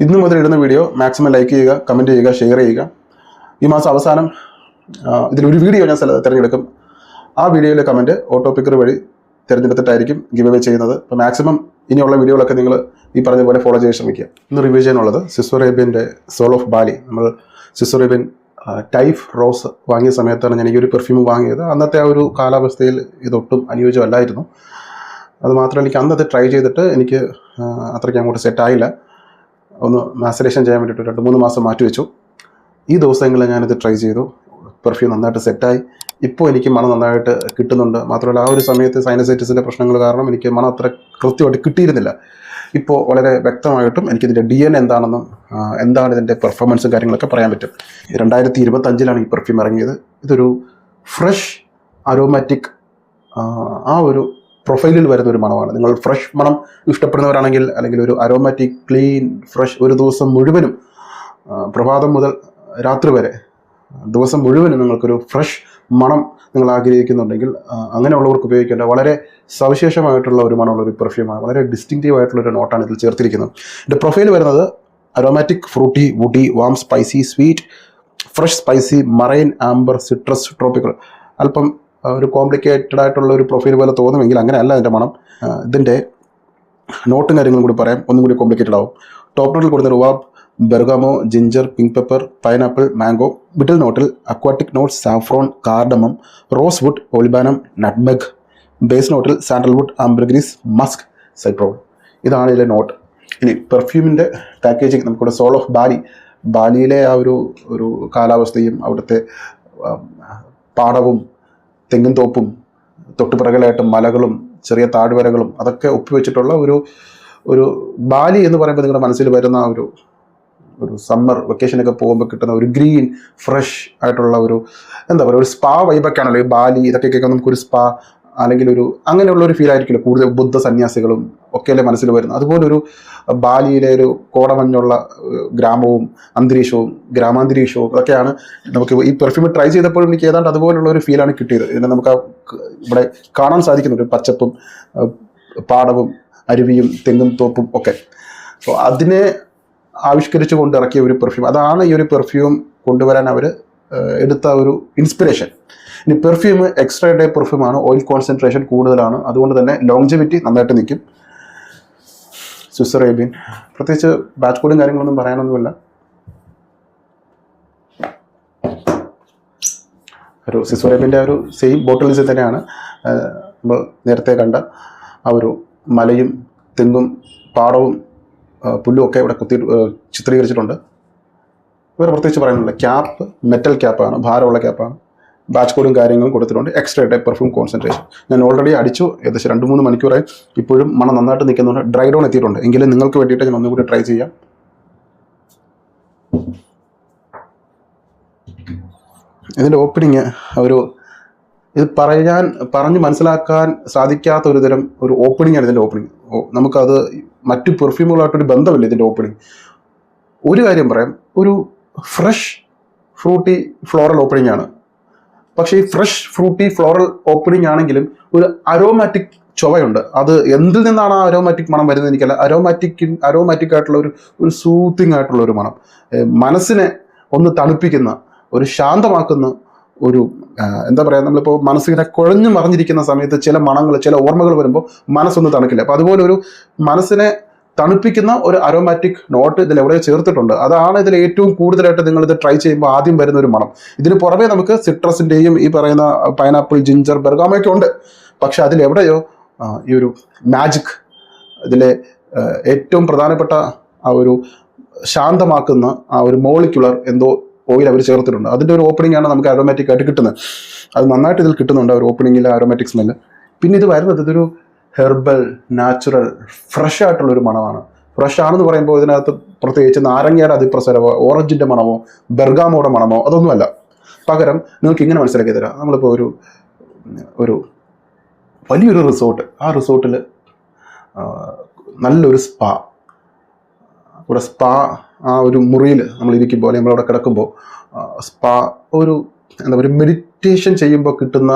ഇന്നു മുതൽ ഇടുന്ന വീഡിയോ മാക്സിമം ലൈക്ക് ചെയ്യുക, കമൻറ്റ് ചെയ്യുക, ഷെയർ ചെയ്യുക. ഈ മാസം അവസാനം ഇതിലൊരു വീഡിയോ ഞാൻ തിരഞ്ഞെടുക്കും. ആ വീഡിയോയിലെ കമൻറ്റ് ഓട്ടോ പിക്കർ വഴി തിരഞ്ഞെടുത്തിട്ടായിരിക്കും ഗിവ് അവേ ചെയ്യുന്നത്. അപ്പോൾ മാക്സിമം ഇനിയുള്ള വീഡിയോകളൊക്കെ നിങ്ങൾ ഈ പറഞ്ഞ പോലെ ഫോളോ ചെയ്യാൻ ശ്രമിക്കുക. ഇന്ന് റിവ്യൂ ചെയ്യാനുള്ളത് സ്വിസ് അറേബ്യൻ്റെ സോൾ ഓഫ് ബാലി. നമ്മൾ സ്വിസ് അറേബ്യൻ ടൈഫ് റോസ് വാങ്ങിയ സമയത്താണ് ഞാൻ ഈ ഒരു പെർഫ്യൂം വാങ്ങിയത്. അന്നത്തെ ആ ഒരു കാലാവസ്ഥയിൽ ഇതൊട്ടും അനുയോജ്യമല്ലായിരുന്നു. അതുമാത്രമല്ല, എനിക്ക് അന്നത് ട്രൈ ചെയ്തിട്ട് എനിക്ക് അത്രയ്ക്ക് അങ്ങോട്ട് സെറ്റായില്ല. ഒന്ന് മാസറേഷൻ ചെയ്യാൻ വേണ്ടിയിട്ട് 2-3 മാസം മാറ്റിവെച്ചു. ഈ ദിവസങ്ങളിൽ ഞാനിത് ട്രൈ ചെയ്തു. പെർഫ്യൂം നന്നായിട്ട് സെറ്റായി. ഇപ്പോൾ എനിക്ക് മണം നന്നായിട്ട് കിട്ടുന്നുണ്ട്. മാത്രമല്ല, ആ ഒരു സമയത്ത് സൈനസൈറ്റിസിൻ്റെ പ്രശ്നങ്ങൾ കാരണം എനിക്ക് മണം അത്ര കൃത്യമായിട്ട് കിട്ടിയിരുന്നില്ല. ഇപ്പോൾ വളരെ വ്യക്തമായിട്ടും എനിക്കിതിൻ്റെ DNA എന്താണെന്നും എന്താണ് ഇതിൻ്റെ പെർഫോമൻസും കാര്യങ്ങളൊക്കെ പറയാൻ പറ്റും. 2025 ഈ പെർഫ്യൂം ഇറങ്ങിയത്. ഇതൊരു ഫ്രഷ് അരോമാറ്റിക് ആ ഒരു പ്രൊഫൈലിൽ വരുന്ന ഒരു മണമാണ്. നിങ്ങൾ ഫ്രഷ് മണം ഇഷ്ടപ്പെടുന്നവരാണെങ്കിൽ, അല്ലെങ്കിൽ ഒരു അരോമാറ്റിക് ക്ലീൻ ഫ്രഷ് ഒരു ദിവസം മുഴുവനും, പ്രഭാതം മുതൽ രാത്രി വരെ ദിവസം മുഴുവനും നിങ്ങൾക്കൊരു ഫ്രഷ് മണം നിങ്ങൾ ആഗ്രഹിക്കുന്നുണ്ടെങ്കിൽ അങ്ങനെയുള്ളവർക്ക് ഉപയോഗിക്കേണ്ട വളരെ സവിശേഷമായിട്ടുള്ള ഒരു മണമുള്ള ഒരു പെർഫ്യൂമാണ്. വളരെ ഡിസ്റ്റിങ്റ്റീവ് ആയിട്ടുള്ളൊരു നോട്ടാണ് ഇതിൽ ചേർത്തിരിക്കുന്നത്. ഇതിൻ്റെ പ്രൊഫൈൽ വരുന്നത് aromatic, fruity, woody, warm, spicy, sweet, fresh, spicy, marine, amber, citrus, tropical. അല്പം ഒരു കോംപ്ലിക്കേറ്റഡ് ആയിട്ടുള്ള ഒരു പ്രൊഫൈൽ പോലെ തോന്നുമെങ്കിൽ അങ്ങനെയല്ല ഇതിൻ്റെ മണം. ഇതിൻ്റെ നോട്ടും കാര്യങ്ങളും കൂടി പറയാം, ഒന്നും കൂടി കോംപ്ലിക്കേറ്റഡ് ആവും. ടോപ്പ് നോട്ടിൽ കൊടുത്ത rhubarb, bergamot, ginger, pink pepper, pineapple, mango. Middle നോട്ടിൽ aquatic notes, saffron, cardamom, rose wood, olibanum, nutmeg. Base നോട്ടിൽ സാൻഡൽവുഡ്, ആംബർഗ്രീസ്, മസ്ക്, സൈപ്രോൾ. ഇതാണ് ഇതിലെ നോട്ട്. ഇനി പെർഫ്യൂമിൻ്റെ പാക്കേജിങ് നമുക്കിവിടെ സോൾ ഓഫ് ബാലി. ബാലിയിലെ ആ ഒരു കാലാവസ്ഥയും അവിടുത്തെ പാടവും തെങ്ങിൻ തോപ്പും തൊട്ടുപിറകിലായിട്ട് മലകളും ചെറിയ താഴ്വരകളും അതൊക്കെ ഒപ്പുവെച്ചിട്ടുള്ള ഒരു ബാലി എന്ന് പറയുമ്പോൾ നിങ്ങളുടെ മനസ്സിൽ വരുന്ന ഒരു സമ്മർ വെക്കേഷനൊക്കെ പോകുമ്പോൾ കിട്ടുന്ന ഒരു ഗ്രീൻ ഫ്രഷ് ആയിട്ടുള്ള എന്താ പറയുക, ഒരു സ്പാ വൈബൊക്കെയാണല്ലോ ഈ ബാലി. ഇതൊക്കെ കേൾക്കാൻ നമുക്കൊരു സ്പാ അല്ലെങ്കിൽ അങ്ങനെയുള്ള ഒരു ഫീൽ ആയിരിക്കില്ല കൂടുതൽ ബുദ്ധ സന്യാസികളും ഒക്കെയല്ലേ മനസ്സിൽ വരുന്നത്. അതുപോലൊരു ബാലിയിലെ ഒരു കോടമഞ്ഞുള്ള ഗ്രാമവും അന്തരീക്ഷവും ഗ്രാമാന്തരീക്ഷവും അതൊക്കെയാണ് നമുക്ക് ഈ പെർഫ്യൂം ട്രൈ ചെയ്തപ്പോഴും എനിക്ക് ഏതാണ്ട് അതുപോലുള്ള ഒരു ഫീലാണ് കിട്ടിയത്. ഇതിനെ നമുക്ക് ഇവിടെ കാണാൻ സാധിക്കുന്നുണ്ട്, പച്ചപ്പും പാടവും അരുവിയും തെങ്ങും തോപ്പും ഒക്കെ. അപ്പോൾ അതിനെ ആവിഷ്കരിച്ചു കൊണ്ട് ഇറക്കിയ ഒരു പെർഫ്യൂം. അതാണ് ഈ ഒരു പെർഫ്യൂം കൊണ്ടുവരാൻ അവർ എടുത്ത ഒരു ഇൻസ്പിറേഷൻ. ഇനി പെർഫ്യൂം എക്സ്ട്രാ ഡേ പെർഫ്യൂമാണ്, ഓയിൽ കോൺസെൻട്രേഷൻ കൂടുതലാണ്, അതുകൊണ്ട് തന്നെ ലോങ്ജിവിറ്റി നന്നായിട്ട് നിൽക്കും. സ്വിസ് അറേബ്യൻ പ്രത്യേകിച്ച് ബാച്ച് കോഡും കാര്യങ്ങളൊന്നും പറയാനൊന്നുമില്ല. ഒരു സ്വിസ് അറേബ്യൻ്റെ ഒരു സെയിം ബോട്ടിൽസിൽ തന്നെയാണ് നമ്മൾ നേരത്തെ കണ്ട ആ ഒരു മലയും തെങ്ങും പാടവും പുല്ലും ഒക്കെ ഇവിടെ ചിത്രീകരിച്ചിട്ടുണ്ട്. വേറെ പ്രത്യേകിച്ച് പറയാനുള്ള ക്യാപ്പ് മെറ്റൽ ക്യാപ്പാണ്, ഭാരമുള്ള ക്യാപ്പാണ്. ബാച്ച് കോഡും കാര്യങ്ങളും കൊടുത്തിട്ടുണ്ട്. എക്സ്ട്രാ ഡേ പെർഫ്യൂം കോൺസെൻട്രേഷൻ ഞാൻ ഓൾറെഡി അടിച്ചു, ഏകദേശം 2-3 മണിക്കൂറായി. ഇപ്പോഴും മണം നന്നായിട്ട് നിൽക്കുന്നുണ്ട്. ഡ്രൈ ഡൗൺ എത്തിയിട്ടുണ്ട്. എങ്കിലും നിങ്ങൾക്ക് വേണ്ടിയിട്ട് ഞാൻ ഒന്നും കൂടി ട്രൈ ചെയ്യാം. ഇതിൻ്റെ ഓപ്പണിങ് ഇത് പറഞ്ഞ് മനസ്സിലാക്കാൻ സാധിക്കാത്ത ഒരു തരം ഒരു ഓപ്പണിംഗ് ആണ് ഇതിൻ്റെ ഓപ്പണിംഗ്. നമുക്കത് മറ്റു പെർഫ്യൂമുകളായിട്ടൊരു ബന്ധമില്ല ഇതിൻ്റെ ഓപ്പണിംഗ്. ഒരു കാര്യം പറയാം, ഒരു ഫ്രഷ് ഫ്രൂട്ടി ഫ്ലോറൽ ഓപ്പണിംഗ് ആണ്. പക്ഷേ ഈ ഫ്രഷ് ഫ്രൂട്ടി ഫ്ലോറൽ ഓപ്പണിംഗ് ആണെങ്കിലും ഒരു അരോമാറ്റിക് ചുവയുണ്ട്. അത് എന്തിൽ നിന്നാണ് ആ അരോമാറ്റിക് മണം വരുന്നത് എനിക്കല്ല. അരോമാറ്റിക് ആയിട്ടുള്ള ഒരു സൂത്തിങ് ആയിട്ടുള്ള ഒരു മണം, മനസ്സിനെ ഒന്ന് തണുപ്പിക്കുന്ന, ഒരു ശാന്തമാക്കുന്ന എന്താ പറയുക, നമ്മളിപ്പോൾ മനസ്സിനെ കുഴഞ്ഞു മറിഞ്ഞിരിക്കുന്ന സമയത്ത് ചില മണങ്ങൾ, ചില ഓർമ്മകൾ വരുമ്പോൾ മനസ്സൊന്ന് തണുക്കില്ല. അപ്പോൾ അതുപോലെ ഒരു മനസ്സിനെ തണുപ്പിക്കുന്ന ഒരു അരോമാറ്റിക് നോട്ട് ഇതിൽ എവിടെയോ ചേർത്തിട്ടുണ്ട്. അതാണ് ഇതിൽ ഏറ്റവും കൂടുതലായിട്ട് നിങ്ങളിത് ട്രൈ ചെയ്യുമ്പോൾ ആദ്യം വരുന്ന ഒരു മണം. ഇതിന് പുറമെ നമുക്ക് സിട്രസിൻ്റെയും ഈ പറയുന്ന പൈനാപ്പിൾ, ജിഞ്ചർ, ബെർഗാമൊക്കെ ഉണ്ട്. പക്ഷെ അതിലെവിടെയോ ഈ ഒരു മാജിക്, ഇതിലെ ഏറ്റവും പ്രധാനപ്പെട്ട ആ ഒരു ശാന്തമാക്കുന്ന ആ ഒരു മോളിക്യുലർ എന്തോ ഓയിൽ അവർ ചേർത്തിട്ടുണ്ട്. അതിൻ്റെ ഒരു ഓപ്പണിംഗ് ആണ് നമുക്ക് അരോമാറ്റിക് ആയിട്ട് കിട്ടുന്നത്. അത് നന്നായിട്ട് ഇതിൽ കിട്ടുന്നുണ്ട്, ഒരു ഓപ്പണിങ്ങിലെ അരോമാറ്റിക് സ്മെല്ല്. പിന്നെ ഇത് വരുന്നത് ഇതൊരു ഹെർബൽ, നാച്ചുറൽ, ഫ്രഷ് ആയിട്ടുള്ളൊരു മണമാണ്. ഫ്രഷ് ആണെന്ന് പറയുമ്പോൾ ഇതിനകത്ത് പ്രത്യേകിച്ച് നാരങ്ങയുടെ അതിപ്രസരമോ ഓറഞ്ചിൻ്റെ മണമോ ബെർഗാമോയുടെ മണമോ അതൊന്നുമല്ല. പകരം നിങ്ങൾക്ക് ഇങ്ങനെ മനസ്സിലാക്കി തരാം. നമ്മളിപ്പോൾ ഒരു വലിയൊരു റിസോർട്ട്, ആ റിസോർട്ടിൽ നല്ലൊരു സ്പാ, ആ ഒരു മുറിയിൽ നമ്മൾ ഇരിക്കുമ്പോൾ അല്ലെങ്കിൽ നമ്മളവിടെ കിടക്കുമ്പോൾ സ്പാ എന്താ പറയുക, മെഡിറ്റേഷൻ ചെയ്യുമ്പോൾ കിട്ടുന്ന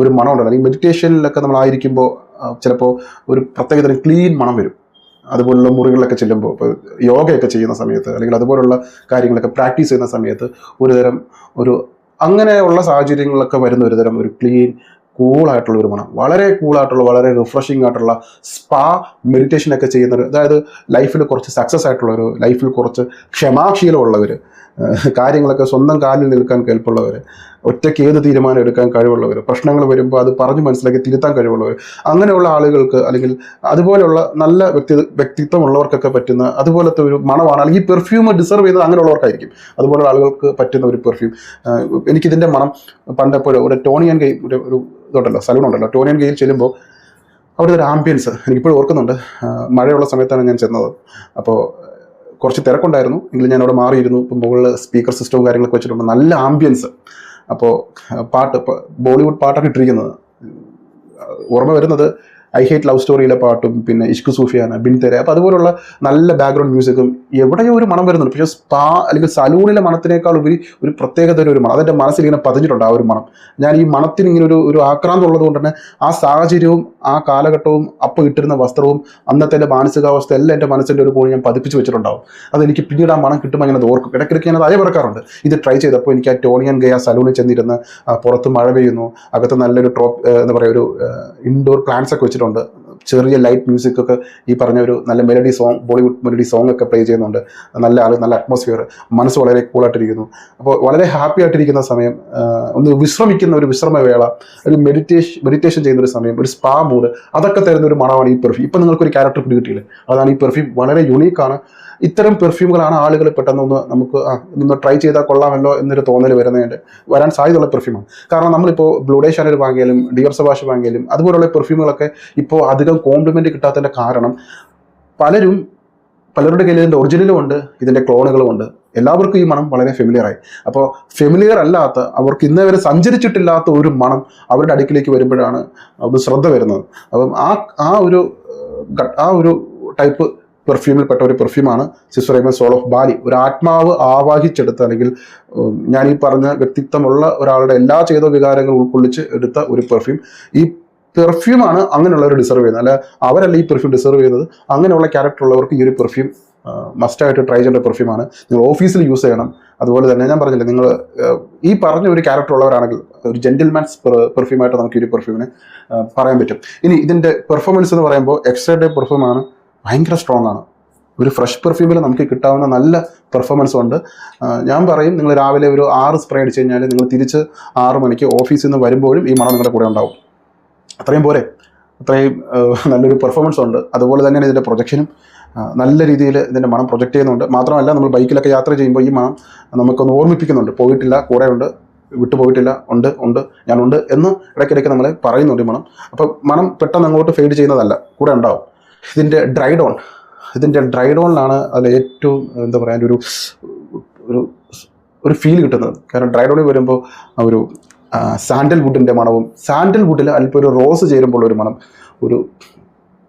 ഒരു മണം ഉണ്ടല്ലോ. ഈ മെഡിറ്റേഷനിലൊക്കെ നമ്മളായിരിക്കുമ്പോൾ ചിലപ്പോൾ ഒരു പ്രത്യേകതരം ക്ലീൻ മണം വരും. അതുപോലുള്ള മുറികളിലൊക്കെ ചെല്ലുമ്പോൾ, ഇപ്പോൾ യോഗയൊക്കെ ചെയ്യുന്ന സമയത്ത് അല്ലെങ്കിൽ അതുപോലുള്ള കാര്യങ്ങളൊക്കെ പ്രാക്ടീസ് ചെയ്യുന്ന സമയത്ത് ഒരുതരം ഒരു അങ്ങനെയുള്ള സാഹചര്യങ്ങളിലൊക്കെ വരുന്ന ഒരുതരം ഒരു ക്ലീൻ കൂളായിട്ടുള്ള ഒരു മണം, വളരെ കൂളായിട്ടുള്ള വളരെ റിഫ്രഷിംഗ് ആയിട്ടുള്ള സ്പാ മെഡിറ്റേഷനൊക്കെ ചെയ്യുന്നവർ, അതായത് ലൈഫിൽ കുറച്ച് സക്സസ് ആയിട്ടുള്ളവർ, ലൈഫിൽ കുറച്ച് ക്ഷമാശീലമുള്ളവർ, കാര്യങ്ങളൊക്കെ സ്വന്തം കാലിൽ നിൽക്കാൻ കെൽപ്പുള്ളവർ, ഒറ്റയ്ക്ക് ഏത് തീരുമാനം എടുക്കാൻ കഴിവുള്ളവർ, പ്രശ്നങ്ങൾ വരുമ്പോൾ അത് പറഞ്ഞ് മനസ്സിലാക്കി തിരുത്താൻ കഴിവുള്ളവർ, അങ്ങനെയുള്ള ആളുകൾക്ക് അല്ലെങ്കിൽ അതുപോലെയുള്ള നല്ല വ്യക്തിത്വമുള്ളവർക്കൊക്കെ പറ്റുന്ന അതുപോലത്തെ ഒരു മണമാണ്, അല്ലെങ്കിൽ ഈ പെർഫ്യൂം ഡിസർവ് ചെയ്തത് അങ്ങനെയുള്ളവർക്കായിരിക്കും. അതുപോലുള്ള ആളുകൾക്ക് പറ്റുന്ന ഒരു പെർഫ്യൂം. എനിക്കിതിൻ്റെ മണം പണ്ടെപ്പോഴും ഒരു ടോണി ആൻഡ് ഗെയിൽ ഒരു ഇതുണ്ടല്ലോ, സലൂൺ ഉണ്ടല്ലോ, ടോണി ആൻഡ് ഗെയിൽ ചെല്ലുമ്പോൾ അവിടെ ഒരു ആംബിയൻസ് എനിക്കിപ്പോഴും ഓർക്കുന്നുണ്ട്. മഴയുള്ള സമയത്താണ് ഞാൻ ചെന്നത്. അപ്പോൾ കുറച്ച് തിരക്കുണ്ടായിരുന്നു എങ്കിലും ഞാൻ അവിടെ മാറിയിരുന്നു. ഇപ്പം മുകളിൽ സ്പീക്കർ സിസ്റ്റവും കാര്യങ്ങളൊക്കെ വെച്ചിട്ടുണ്ട്, നല്ല ആംബിയൻസ്. അപ്പോൾ ബോളിവുഡ് പാട്ടൊക്കെ ഇട്ടിരിക്കുന്നത് ഓർമ്മ വരുന്നത് ഐ ഹേറ്റ് ലവ് സ്റ്റോറിയിലെ പാട്ടും പിന്നെ ഇഷ്ക് സൂഫിയാന, ബിൻ തെരെ. അപ്പോൾ അതുപോലുള്ള നല്ല ബാക്ക്ഗ്രൗണ്ട് മ്യൂസിക്കും എവിടെയോ ഒരു മണം വരുന്നുണ്ട്. പക്ഷേ സ്പാ അല്ലെങ്കിൽ സലൂണിലെ മണത്തിനേക്കാൾ ഉപരി ഒരു പ്രത്യേകത ഒരു മണം അതെൻ്റെ മനസ്സിൽ ഇങ്ങനെ പതിഞ്ഞിട്ടുണ്ട്. ആ ഒരു മണം ഞാൻ ഈ മണത്തിന് ഇങ്ങനെ ഒരു ആക്രാന്തം ഉള്ളത് കൊണ്ട് തന്നെ ആ സാഹചര്യവും ആ കാലഘട്ടവും അപ്പോൾ ഇട്ടിരുന്ന വസ്ത്രവും അന്നത്തെ എൻ്റെ മാനസികാവസ്ഥ എല്ലാം എൻ്റെ മനസ്സിൻ്റെ ഒരു കോണി ഞാൻ പതിപ്പിച്ച് വെച്ചിട്ടുണ്ടാവും. അതെനിക്ക് പിന്നീട് ആ മണം കിട്ടുമ്പോൾ ഞാൻ അത് ഓർക്കും. ഇടയ്ക്കിടയ്ക്ക് ഞാൻ അതേ പറക്കാറുണ്ട്. ഇത് ട്രൈ ചെയ്തപ്പോൾ എനിക്ക് ആ ടോണി ആൻഡ് ഗെയിൽ ആ സലൂണിൽ ചെന്നിരുന്ന് പുറത്ത് മഴ പെയ്യുന്നു, അകത്ത് നല്ലൊരു എന്താ പറയുക ഒരു ഇൻഡോർ പ്ലാന്റ്സ് ഒക്കെ വെച്ചിട്ടുണ്ട്, ചെറിയ ലൈറ്റ് മ്യൂസിക് ഒക്കെ, ഈ പറഞ്ഞ ഒരു നല്ല melody song, Bollywood melody song ഒക്കെ പ്ലേ ചെയ്യുന്നുണ്ട്, നല്ല അറ്റ്മോസ്ഫിയർ, മനസ്സ് വളരെ കൂളായിട്ടിരിക്കുന്നു. അപ്പോൾ വളരെ ഹാപ്പി ആയിട്ടിരിക്കുന്ന സമയം, ഒന്ന് വിശ്രമിക്കുന്ന ഒരു വിശ്രമവേള, ഒരു മെഡിറ്റേഷൻ ചെയ്യുന്ന ഒരു സമയം, ഒരു സ്പാ മൂഡ്, അതൊക്കെ തരുന്ന ഒരു മണമാണ് ഈ പെർഫ്യൂം. ഇപ്പം നിങ്ങൾക്കൊരു ക്യാരക്ടർ പിടികിട്ടിയില്ലേ, അതാണ് ഈ പെർഫ്യൂം. വളരെ യുണീക്കാണ്. ഇത്തരം പെർഫ്യൂമുകളാണ് ആളുകൾ പെട്ടെന്ന് നമുക്ക് ഇതൊന്ന് ട്രൈ ചെയ്താൽ കൊള്ളാമല്ലോ എന്നൊരു തോന്നൽ വരാൻ സാധ്യതയുള്ള പെർഫ്യൂമാണ്. കാരണം നമ്മളിപ്പോൾ ബ്ലൂ ഡേ ഷാനൽ വാങ്ങിയാലും ഡിയോർ സവാഷ് വാങ്ങിയാലും അതുപോലുള്ള പെർഫ്യൂമുകളൊക്കെ ഇപ്പോൾ അധികം കോംപ്ലിമെൻറ്റ് കിട്ടാത്തതിൻ്റെ കാരണം പലരുടെ കയ്യിൽ ഇതിൻ്റെ ഒറിജിനലും ഉണ്ട്, ഇതിൻ്റെ ക്ലോണുകളും ഉണ്ട്. എല്ലാവർക്കും ഈ മണം വളരെ ഫെമിലിയറായി. അപ്പോൾ ഫെമിലിയർ അല്ലാത്ത, അവർക്ക് ഇന്നേ വരെ സഞ്ചരിച്ചിട്ടില്ലാത്ത ഒരു മണം അവരുടെ അടുക്കിലേക്ക് വരുമ്പോഴാണ് അത് ശ്രദ്ധ വരുന്നത്. അപ്പം ആ ഒരു ടൈപ്പ് പെർഫ്യൂമിൽപ്പെട്ട ഒരു പെർഫ്യൂമാണ് സിസ്റ്റർ റൈമൻ സോൾ ഓഫ് ബാലി. ഒരു ആത്മാവ് ആവാഹിച്ചെടുത്ത, അല്ലെങ്കിൽ ഞാൻ ഈ പറഞ്ഞ വ്യക്തിത്വമുള്ള ഒരാളുടെ എല്ലാ ചെയ്ത വികാരങ്ങളും ഉൾക്കൊള്ളിച്ച് എടുത്ത ഒരു പെർഫ്യൂം. ഈ പെർഫ്യൂമാണ് അങ്ങനെയുള്ളവർ ഡിസർവ് ചെയ്യുന്നത്, അല്ല അവരല്ല ഈ പെർഫ്യൂം ഡിസർവ് ചെയ്യുന്നത്. അങ്ങനെയുള്ള ക്യാരക്ടർ ഉള്ളവർക്ക് ഈ ഒരു പെർഫ്യൂം മസ്റ്റായിട്ട് ട്രൈ ചെയ്യേണ്ട പെർഫ്യൂമാണ്. നിങ്ങൾ ഓഫീസിൽ യൂസ് ചെയ്യണം. അതുപോലെ തന്നെ ഞാൻ പറഞ്ഞില്ലേ, നിങ്ങൾ ഈ പറഞ്ഞ ഒരു ക്യാരക്ടർ ഉള്ളവരാണെങ്കിൽ ഒരു ജെന്റിൽമാൻസ് പെർഫ്യൂമായിട്ട് നമുക്ക് ഈ ഒരു പെർഫ്യൂമിനെ പറയാൻ പറ്റും. ഇനി ഇതിൻ്റെ പെർഫോമൻസ് എന്ന് പറയുമ്പോൾ എക്സ്ട്രാ ഡേ പെർഫ്യൂമാണ്, ഭയങ്കര സ്ട്രോങ് ആണ്. ഒരു ഫ്രഷ് പെർഫ്യൂമിൽ നമുക്ക് കിട്ടാവുന്ന നല്ല പെർഫോമൻസ് ഉണ്ട്. ഞാൻ പറയും, നിങ്ങൾ രാവിലെ ഒരു 6 സ്പ്രേ അടിച്ചു കഴിഞ്ഞാൽ നിങ്ങൾ തിരിച്ച് 6 മണിക്ക് ഓഫീസിൽ നിന്ന് വരുമ്പോഴും ഈ മണം നിങ്ങളുടെ കൂടെ ഉണ്ടാവും. അത്രയും പോരെ, അത്രയും നല്ലൊരു പെർഫോമൻസ് ഉണ്ട്. അതുപോലെ തന്നെയാണ് ഇതിൻ്റെ പ്രൊജക്ഷനും നല്ല രീതിയിൽ ഇതിൻ്റെ മണം പ്രൊജക്റ്റ് ചെയ്യുന്നുണ്ട്. മാത്രമല്ല, നമ്മൾ ബൈക്കിലൊക്കെ യാത്ര ചെയ്യുമ്പോൾ ഈ മണം നമുക്കൊന്ന് ഓർമ്മിപ്പിക്കുന്നുണ്ട്. പോയിട്ടില്ല, കൂടെ ഉണ്ട്, വിട്ടുപോയിട്ടില്ല, ഉണ്ട് ഞാനുണ്ട് എന്ന് ഇടയ്ക്കിടയ്ക്ക് നമ്മളെ പറയുന്നുണ്ട് ഈ മണം. അപ്പം മണം പെട്ടെന്ന് അങ്ങോട്ട് ഫെയ്ഡ് ചെയ്യുന്നതല്ല, കൂടെ ഉണ്ടാവും. ഇതിൻ്റെ ഡ്രൈ ഡോണിലാണ് അതിൽ ഏറ്റവും എന്താ പറയുക ഒരു ഫീൽ കിട്ടുന്നത്. കാരണം ഡ്രൈ ഡോണിൽ വരുമ്പോൾ ഒരു സാൻഡൽവുഡിൻ്റെ മണവും, സാൻഡൽവുഡിൽ അല്പം ഒരു റോസ് ചേരുമ്പോൾ ഒരു മണം,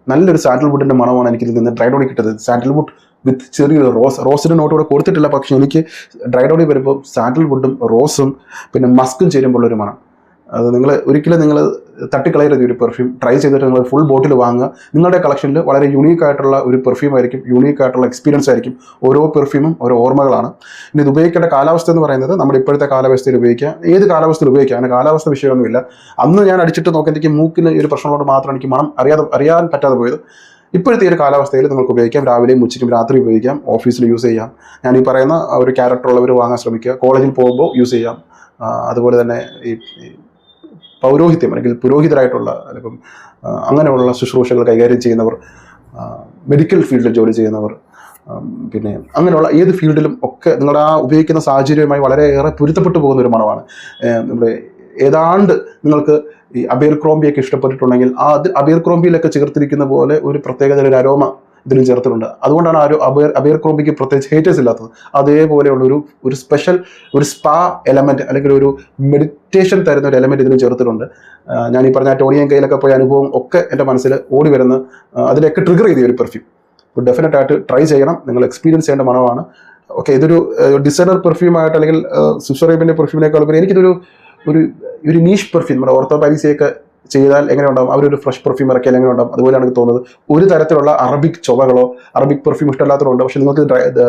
നല്ലൊരു സാൻഡൽവുഡിൻ്റെ മണമാണ് എനിക്കിതിൽ നിന്ന് ഡ്രൈ ഡോണിൽ കിട്ടുന്നത്. സാൻഡൽവുഡ് വിത്ത് ചെറിയൊരു റോസിൻ്റെ നോട്ടോടെ കൊടുത്തിട്ടില്ല, പക്ഷേ എനിക്ക് ഡ്രൈ ഡോണിൽ വരുമ്പോൾ സാൻഡൽവുഡും റോസും പിന്നെ മസ്കും ചേരുമ്പോൾ ഒരു മണം. അത് ഒരിക്കലും നിങ്ങൾ തട്ടിക്കളയരുത്. ഒരു പെർഫ്യൂം ട്രൈ ചെയ്തിട്ട് നിങ്ങൾ ഫുൾ ബോട്ടിൽ വാങ്ങുക. നിങ്ങളുടെ കളക്ഷനിൽ വളരെ യുണീക്കായിട്ടുള്ള ഒരു പെർഫ്യൂം ആയിരിക്കും, യുണീക്കായിട്ടുള്ള എക്സ്പീരിയൻസ് ആയിരിക്കും. ഓരോ പെർഫ്യൂമും ഓരോ ഓർമ്മകളാണ്. ഇനി ഇത് ഉപയോഗിക്കേണ്ട കാലാവസ്ഥ എന്ന് പറയുന്നത് നമ്മുടെ ഇപ്പോഴത്തെ കാലാവസ്ഥയിൽ ഉപയോഗിക്കുക, ഏത് കാലാവസ്ഥയിൽ ഉപയോഗിക്കുക, അങ്ങനെ കാലാവസ്ഥ വിഷയമൊന്നുമില്ല. അന്ന് ഞാൻ അടിച്ചിട്ട് നോക്കി എനിക്ക് മൂക്കിന് ഒരു പ്രശ്നമുള്ളത് മാത്രം എനിക്ക് മണം അറിയാൻ പറ്റാതെ പോയത്. ഇപ്പോഴത്തെ ഒരു കാലാവസ്ഥയിൽ നിങ്ങൾക്ക് ഉപയോഗിക്കാം, രാവിലെയും ഉച്ചയ്ക്കും രാത്രി ഉപയോഗിക്കാം, ഓഫീസിൽ യൂസ് ചെയ്യാം. ഞാൻ ഈ പറയുന്ന ഒരു ക്യാരക്ടറുള്ളവർ വാങ്ങാൻ ശ്രമിക്കുക, കോളേജിൽ പോകുമ്പോൾ യൂസ് ചെയ്യാം. അതുപോലെ തന്നെ ഈ പൗരോഹിത്യം അല്ലെങ്കിൽ പുരോഹിതരായിട്ടുള്ള അല്ലെങ്കിൽ അങ്ങനെയുള്ള ശുശ്രൂഷകൾ കൈകാര്യം ചെയ്യുന്നവർ, മെഡിക്കൽ ഫീൽഡിൽ ജോലി ചെയ്യുന്നവർ, പിന്നെ അങ്ങനെയുള്ള ഏത് ഫീൽഡിലും ഒക്കെ നിങ്ങളുടെ ആ ഉപയോഗിക്കുന്ന സാഹചര്യവുമായി വളരെയേറെ പൊരുത്തപ്പെട്ടു പോകുന്ന ഒരു മണമാണ്. നമ്മുടെ ഏതാണ്ട് നിങ്ങൾക്ക് ഈ അബേർക്രോംബിയൊക്കെ ഇഷ്ടപ്പെട്ടിട്ടുണ്ടെങ്കിൽ അബേർക്രോംബിയിലൊക്കെ ചേർത്തിരിക്കുന്ന പോലെ ഒരു പ്രത്യേകത, ഒരു അരോമ ഇതിലും ചേർത്തിട്ടുണ്ട്. അതുകൊണ്ടാണ് അബേർക്രോംബിക്ക് പ്രത്യേകിച്ച് ഹേറ്റേഴ്സ് ഇല്ലാത്തത്. അതേപോലെയുള്ള ഒരു സ്പെഷ്യൽ ഒരു സ്പാ എലമെൻറ്റ് അല്ലെങ്കിൽ ഒരു മെഡിറ്റേഷൻ തരുന്ന ഒരു എലമെൻറ്റ് ഇതിലും ചേർത്തിട്ടുണ്ട്. ഞാൻ ഈ പറഞ്ഞ ടോണി ആൻഡ് ഗെയിലൊക്കെ പോയ അനുഭവം ഒക്കെ എൻ്റെ മനസ്സിൽ ഓടി വരുന്ന, അതിലൊക്കെ ട്രിഗർ ചെയ്ത ഒരു പെർഫ്യൂം. അപ്പോൾ ഡെഫിനറ്റായിട്ട് ട്രൈ ചെയ്യണം, നിങ്ങൾ എക്സ്പീരിയൻസ് ചെയ്യേണ്ട മണമാണ്. ഓക്കെ, ഇതൊരു ഡിസൈനർ പെർഫ്യൂമായിട്ട് അല്ലെങ്കിൽ സിസ്റ്റർ റൈമൻ്റെ പെർഫ്യൂമിനേക്കാൾ ഉപരി എനിക്കിതൊരു നീഷ് പെർഫ്യൂം, നമ്മുടെ ഓർത്തോ പാരീസിയൊക്കെ ചെയ്താൽ എങ്ങനെ ഉണ്ടാവും, അവരൊരു ഫ്രഷ് പെർഫ്യൂം ഇറക്കിയാൽ എങ്ങനെ ഉണ്ടാവും, അതുപോലെയാണ് എനിക്ക് തോന്നുന്നത്. ഒരു തരത്തിലുള്ള അറബിക് ചുവകളോ അറബിക് പെർഫ്യൂം ഇഷ്ടമല്ലാത്തതുകൊണ്ട്, പക്ഷെ നിങ്ങൾക്ക്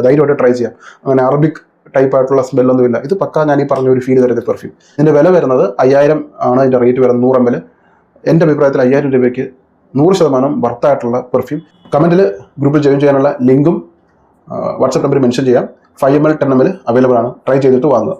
ധൈര്യമായിട്ട് ട്രൈ ചെയ്യാം. അങ്ങനെ അറബിക് ടൈപ്പ് ആയിട്ടുള്ള സ്മെല്ലൊന്നുമില്ല. ഇത് പക്കാ ഞാൻ ഈ പറഞ്ഞ ഒരു ഫീൽ തരുന്ന പെർഫ്യൂം. ഇതിന്റെ വില വരുന്നത് 5000 ആണ്. ഇതിന്റെ റേറ്റ് വരുന്നത് 100 ml. എൻ്റെ അഭിപ്രായത്തിൽ 5000 രൂപയ്ക്ക് 100% വർത്തായിട്ടുള്ള പെർഫ്യൂം. കമന്റിൽ ഗ്രൂപ്പിൽ ജോയിൻ ചെയ്യാനുള്ള ലിങ്കും വാട്സാപ്പ് നമ്പർ മെൻഷൻ ചെയ്യാം. 5 ml 10 ml അവൈലബിൾ ആണ്. ട്രൈ ചെയ്തിട്ട് വാങ്ങുക.